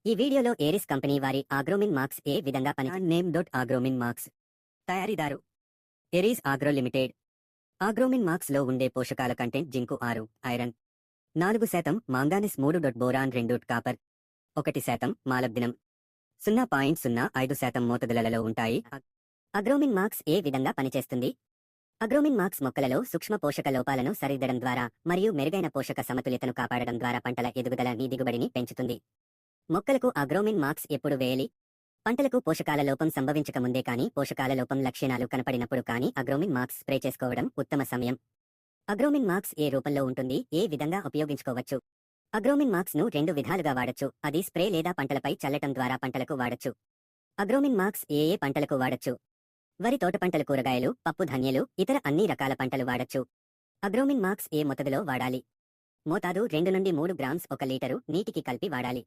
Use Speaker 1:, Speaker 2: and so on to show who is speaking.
Speaker 1: ఈ వీడియోలో Aries company వారి ఆగ్రోమిన్ మార్క్స్ ఏ విధంగా పని నేమ్ ఆగ్రోమిన్ మార్క్స్ తయారీదారు ఎరీస్ ఆగ్రో లిమిటెడ్. ఆగ్రోమిన్ మార్క్స్ లో ఉండే పోషకాల content zinc 6, iron 4%, మాంగానిస్ 3, boron 2, copper 1%, మాలబ్దినం 0.05% మోతాదులలో ఉంటాయి. అగ్రోమిన్ మార్క్స్ ఏ విధంగా పనిచేస్తుంది? అగ్రోమిన్ మార్క్స్ మొక్కలలో సూక్ష్మ పోషక లోపాలను సరిదిద్దడం ద్వారా మరియు మెరుగైన పోషక సమతుల్యతను కాపాడడం ద్వారా పంటల ఎదుగుదలని దిగుబడిని పెంచుతుంది. మొక్కలకు అగ్రోమిన్ మార్క్స్ ఎప్పుడు వేయాలి? పంటలకు పోషకాల లోపం సంభవించక ముందే కానీ, పోషకాల లోపం లక్షణాలు కనపడినప్పుడు కానీ అగ్రోమిన్ మార్క్స్ స్ప్రే చేసుకోవడం ఉత్తమ సమయం. అగ్రోమిన్ మార్క్స్ ఏ రూపంలో ఉంటుంది? ఏ విధంగా ఉపయోగించుకోవచ్చు? అగ్రోమిన్ మార్క్స్ ను 2 విధాలుగా వాడచ్చు. అది స్ప్రే లేదా పంటలపై చల్లటం ద్వారా పంటలకు వాడచ్చు. అగ్రోమిన్ మార్క్స్ ఏ ఏ పంటలకు వాడచ్చు? వరి, తోట పంటలు, కూరగాయలు, పప్పు ధాన్యాలు, ఇతర అన్ని రకాల పంటలు వాడచ్చు. అగ్రోమిన్ మార్క్స్ ఏ మోతాదులో వాడాలి? మోతాదు 2 నుండి 3 గ్రామ్స్ 1 లీటరు నీటికి కలిపి వాడాలి.